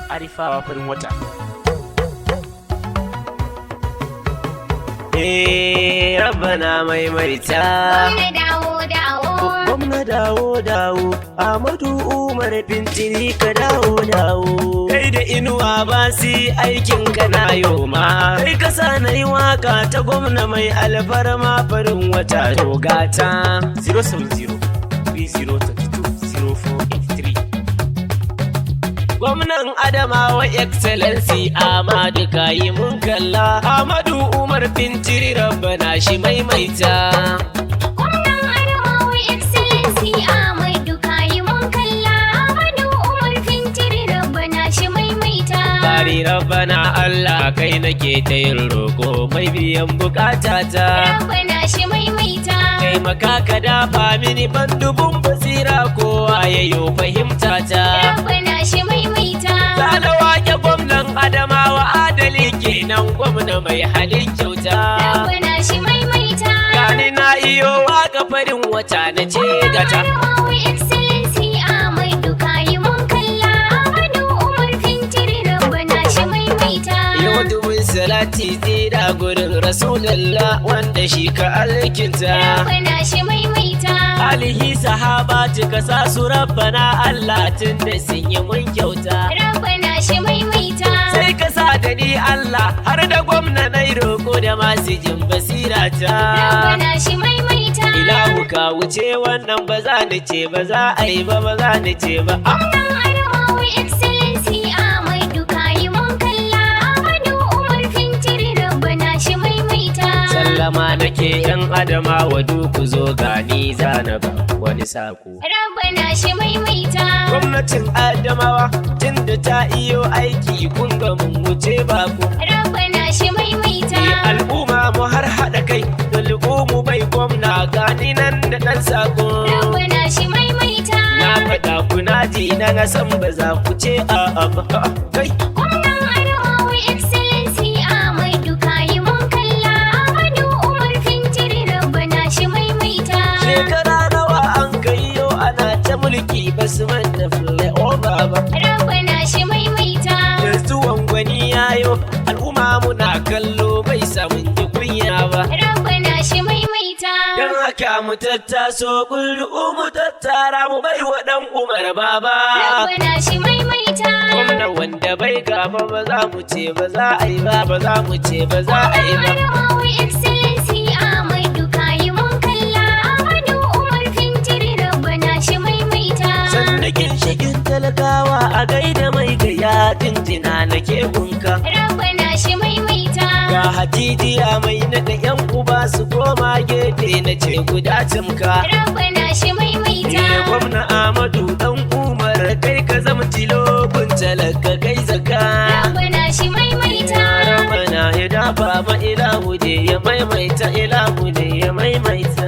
Arifawa farin wata. Rabbana maimaita. Gwamna dawo Ahmadu Umar Fintiri ka dawo. Kai da inuwa ba si aikin ka na yoma. Kai ka sa na yi waka ta gwamna mai alfarma farin wata dogata. 070 3032 0483. Gwamnan Adamawa Excellency Ahmadu kayi mun kalla. Ahmadu Umar Fintiri Rabbana shi maimaita. Gwamnan Adamawa Excellency Ahmadu kayi mun kalla. Ahmadu Umar Fintiri Rabbana shi maimaita. Bari Rabbana Allah kai nake ta yin roƙo mai biyan bukatata. Rabbana shi maimaita. Taimaka ka dafa mini ban dubun basira kowa yayo fahimta ta. Rabbana shi maimaita. Zana wake gwamnan Adamawa adali kenan gwamna mai halin kyauta. Rabbana shi maimaita. Gani na iyo waka farin wata na ce gata. Adamawa Excellency Ahmadu kayi mun kalla. Ahmadu Umar Fintiri Rabbana shi maimaita. Yau dubin salati tsira gurin Rasulallah wanda shi ka alkinta. Rabbana shi maimaita. Alihi sahabati ka sa su Rabbana Allah tun da sun yi mun kyauta. Rabbana shi maimaita. Sai ka sa da ni Allah har da gwamna na roƙo da masu jin basira ta. Rabbana shi maimaita. Ilahu ka wuce wannan ba za ni ce ba za a yi ba za ni ce ba. Gwamnan Adamawa Excellency Ahmadu kayi mun kalla. Ahmadu Umar Fintiri Rabbana shi maimaita. Sallama nake yan Adamawa duku zo gani zana ba wani sako. Rabbana shi maimaita. Gwamnatin Adamawa tunda ta iyo aiki kun ga mun wuce baku. Rabbana shi maimaita. Al'umma mu har haɗa kai dole mu bai gwamna gani nan da ɗan sako. Rabbana shi maimaita. Na faɗa kuna ji na san ba za ku ce a'a ba kai. Gwamnan Adamawa Excellency Ahmadu kayi mun kalla. Ahmadu Umar Fintiri Rabbana shi maimaita. Shekara nawa an kai yau ana ta mulki ba su manta fule oba ba. Rabbana shi maimaita. Yanzu wangwani yayo al'umma muna kallo bai samun ji kunya ba. Rabbana shi maimaita. Don haka mu tattaso ƙullu'u mu tattara mu bai wa ɗan Umar baba. Rabbana shi maimaita. Gwamna wanda bai gaba ba za mu ce ba za a yi ba ba za mu ce ba za a yi ba. Adamawa Excellency Ahmadu kayi mun kalla. Ahmadu Umar Fintiri Rabbana shi maimaita. Sannakin shigin talakawa a gaida mai gaya jinjina nake gunka. Rabbana shi maimaita. Ga hajijiya mai naɗa yan uba su koma gefe na ce guda cimka. Rabbana shi maimaita. Gwamna Ahmadu dan Umar kai ka zama tilo kun talaka kai zaka. Rabbana shi maimaita. Rabbana ya dafa ma ilahu ne ya maimaita ilahu ne ya maimaita.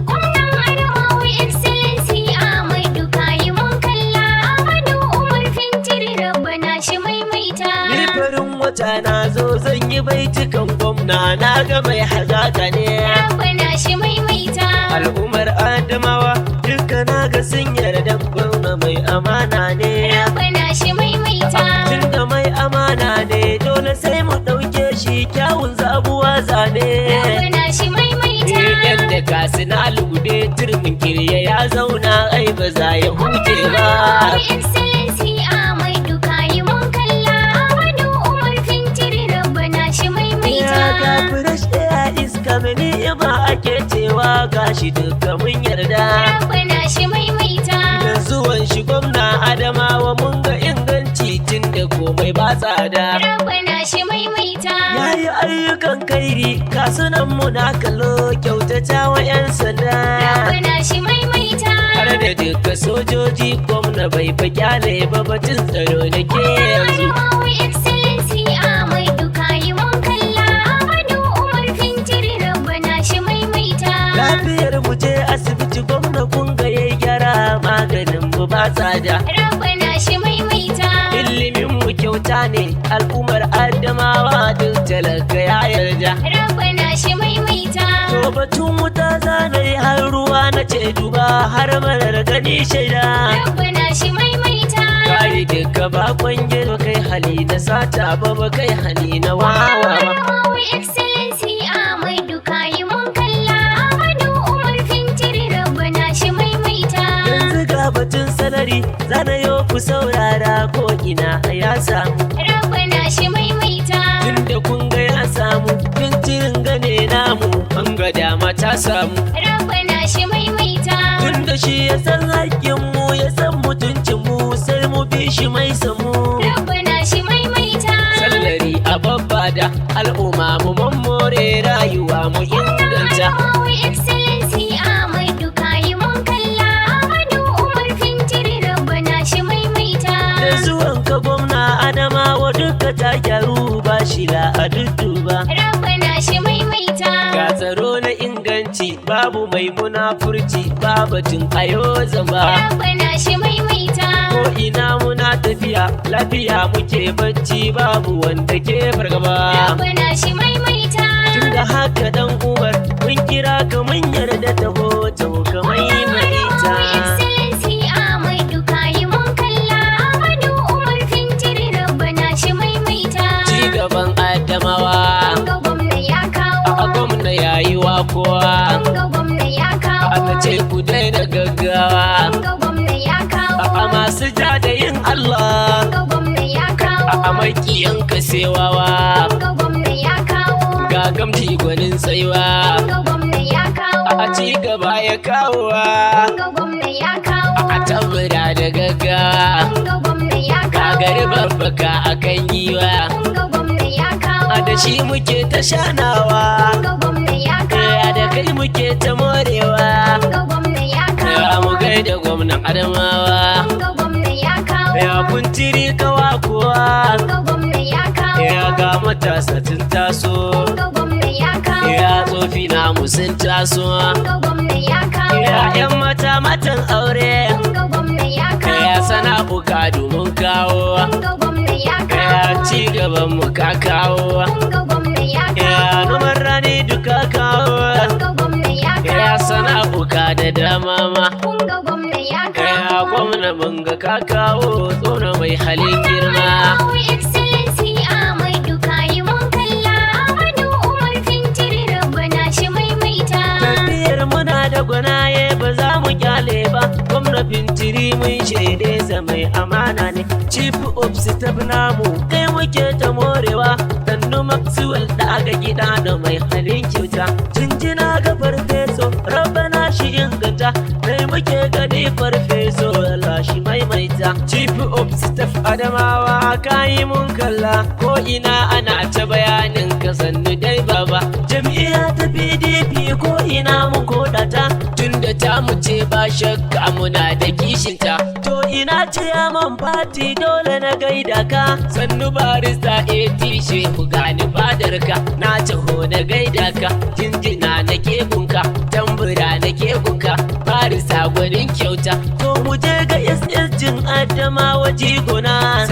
Gwamnan Adamawa Excellency Ahmadu kayi mun kalla. Ahmadu Umar Fintiri Rabbana shi maimaita. Ni farin wata na zo zan yi baitukan gwamna na ga mai hazaka ne. Rabbana shi maimaita. Al'ummar Adamawa duka na ga sun yarda gwamna mai amana ne. Rabbana shi maimaita. Tunda mai amana ne dole sai mu ɗauke shi kyawun zabuwa zane. Rabbana shi maimaita. Yadda kasu na lude turmin kirya ya zauna ai ba za ya huce ba. Excellency Ahmadu kayi mun kalla. Ahmadu Umar Fintiri Rabbana shi maimaita. Ya ga fresh air iska mini ima ake cewa gashi duka mun yarda. Rabbana shi maimaita. Da zuwan shi gwamna Adamawa mun ga inganci tun da komai ba tsada. Rabbana shi maimaita. Ya yi ayyukan kairi kasunan mu na kallo kyautata wa 'yan sanda. Rabbana shi maimaita. Har da duka sojoji gwamna bai fa kyale ba batun tsaro da ke yanzu. Adamawa Excellency Ahmadu kayi mun kalla. Ahmadu Umar Fintiri Rabbana shi maimaita. Lafiyar mu je asibiti gwamna kun ga yayi gyara maganin mu ba tsada. Rabbana shi maimaita. Ilimin mu kyauta ne al'ummar Adamawa duk talaka ya yarda. Rabbana shi maimaita. To batun wuta zanai har ruwa na ce duba har marar gani shaida. Rabbana shi maimaita. Kari duka ka ba kwange ba kai hali na sata ba kai hali na wawa. Adamawa Excellency Ahmadu kayi mun kalla. Ahmadu Umar Fintiri Rabbana shi maimaita. Yanzu ga batun salari zana yau ku saurara ko ina ya samu. Rabbana shi maimaita. Tunda kun ga ya samu fintirin gane namu an ga dama ta samu. Rabbana shi maimaita. Tunda shi ya san haƙƙinmu ya san mutuncinmu sai mu bi shi mai samu. Rabbana shi maimaita. Sallari a babba da al'umma mu mammore rayuwa mu inganta. Adamawa Excellency Ahmadu kayi mun kalla. Ahmadu Umar Fintiri Rabbana shi maimaita. Da zuwan ka gwamna Adamawa duka ta gyaru ba shi la a dudduba. Rabbana shi maimaita. Ga tsaro na inganci babu mai munafurci babatun ayo zamba. Rabbana shi maimaita. Ko ina muna tafiya lafiya muke bacci babu wanda ke fargaba. Rabbana shi maimaita. Tunda haka dan Umar mun kira ka mun yarda taho ka maimaita. Excellency Ahmadu kayi mun kalla. Ahmadu Umar Fintiri Rabbana shi maimaita. Ci gaban Adamawa Ga gwamna ya kawo. a gwamna yayi wa kowa. Ga gwamna ya kawo. Aka ce ku daina gaggawa Ga gwamna ya kawo. a masu ja da yin Allah Ga gwamna ya kawo. a makiyan kasewawa Ga gwamna ya kawo. ga gamji gwanin tsaiwa Ga gwamna ya kawo. a ci gaba ya kawowa Ga gwamna ya kawo. a tabbata da gaggawa Ga gwamna ya ga kawo. gari babbaka a kan giwa Ga gwamna ya kawo. a da shi muke ta shanawa Ga gwamna ya kawo. ya da kai muke ta morewa Ga gwamna ya kawo. ya mu gaida gwamnan Adamawa Ga gwamna ya kawo. ya kuntiri kawa kowa Ga gwamna ya kawo. ya ga matasa sun taso Ga gwamna ya kawo. ya tsofi namu sun taso Ga gwamna ya kawo. ya yan mata matan aure Ga gwamna ya kawo. ya sana'uka domin kawo Ga gwamna ya ya kawo. ci gaban mu ka kawo Ga gwamna ya ya kawo. noman rani duka kawo Ga gwamna ya ya kawo. sana'uka da dama ma Ga gwamna ya kawo. ya gwamna mun ga ka kawo tsona mai halin girma. Adamawa Excellency Ahmadu kayi mun kalla. Ahmadu Umar Fintiri Rabbana shi maimaita. Tafiyar muna da gwanaye ba za mu kyale ba. Gwamnatin tiri mun shaide sa mai amana ne. Chief of staff namu kai muke ta morewa. Sannu Maxwell da aka gida da mai halin kyauta. Jinjina ga farfeso Rabbana shi inganta. Kai muke gani farfeso Allah shi maimaita. Chief of staff Adamawa kayi mun kalla. Ko ina ana ta bayanin ka sannu dai baba. Jam'iyya ta PDP ko ina mu kodata. Tunda ta mu ce ba shakka muna da kishinta. To ina ce man fati dole na gaida ka. Sannu barista AT shehu gani fadarka. Na taho na gaida ka. Jinjina na kegunka. Tambura na kegunka. Barista gwanin kyauta. To mu je ga SS jin Adamawa jigona.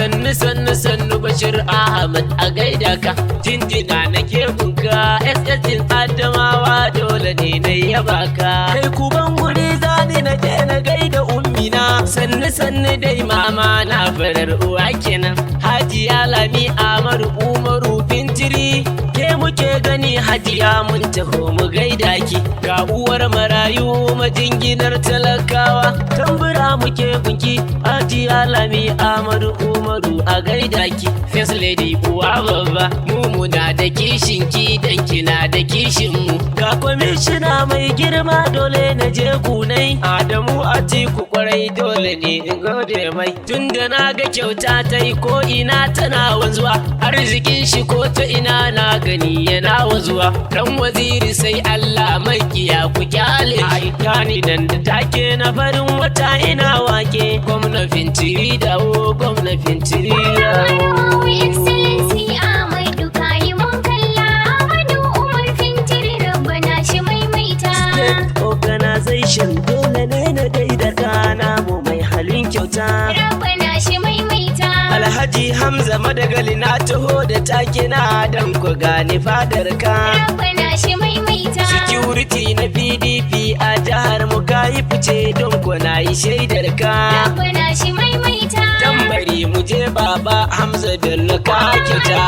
Sannu Bashir Ahmad a gaida ka. Jinjina na kegunka. SS jin Adamawa dole ne na yaba ka. Kai kuban guri zani na je na gaida ummina. Sannu dai mama na farar uwa kenan. Hajiya Lami Amar Umaru Fintiri. Ke muke gani Hajiya mun taho mu gaida ki. Ga uwar marayu majinginar talakawa. Tambura muke gunki Hajiya Lami Amar Umaru a gaida ki. First lady uwa babba mu muna da kishin ki dan kina da kishin mu. Ga kwamishina mai girma dole na je gunai. Adamu Atiku kwarai dole ne in gode mai. Tunda na ga kyauta ta yi ko ina tana wanzuwa. Arzikin shi ko ta ina na gani yana wanzuwa. Dan waziri sai Allah mai kiya ku kyale. Ai gani nan da take na farin wata ina wake. Gwamna Fintiri dawo gwamna Fintiri dawo. Excellency Ahmadu kayi mun kalla. Ahmadu Umar Fintiri Rabbana shi maimaita. State organization dole ne na gaida kana mu mai halin kyauta. Rabbana shi maimaita. Alhaji Hamza Madagali na taho da take na dan ku gane fadar ka. Rabbana shi maimaita. Security na PDP a jihar mu kayi fice don ku na yi shaidar ka. Rabbana shi maimaita. Tambari mu je baba Hamza Bello ka kyauta.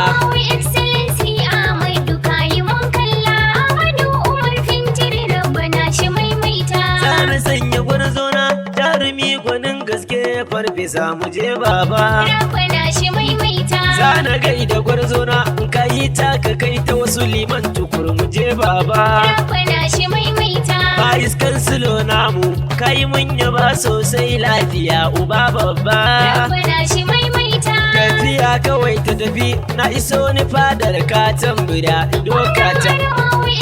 Excellency Ahmadu kayi mun kalla. Ahmadu Umar Fintiri Rabbana shi maimaita. Zana sanya gwarzona jarumi gwanin gaske farfesa mu je baba. Rabbana shi maimaita. Zana gaida gwarzona in ka yi taka kai ta wasu liman tukur mu je baba. Rabbana shi maimaita. Bayis kansilo namu kai mun yaba sosai lafiya uba babba. Rabbana shi maimaita. Tafiya kawai ta tafi na iso ni fadar ka tambura doka ta.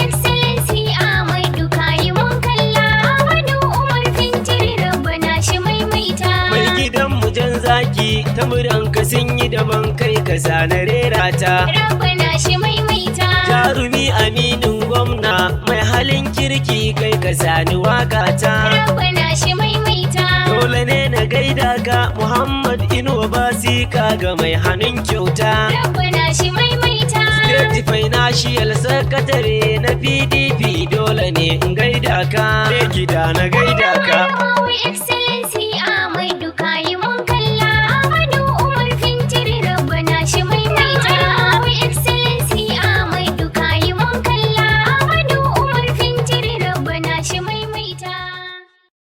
Excellency Ahmadu kayi mun kalla. Ahmadu Umar Fintiri Rabbana shi maimaita. Mai gidan mu jan zaki tamuran ka sun yi daban kai ka na rera ta. Rabbana shi maimaita. Jarumi aminin gwamna mai halin kirki kai ka sani waka ta. Rabbana shi maimaita. Dole ne na gaida ka Muhammad Inuwa Basika ga mai hannun kyauta. Rabbana shi maimaita. State Financial Secretary na PDP dole ne in gaida ka. Me gida na gaida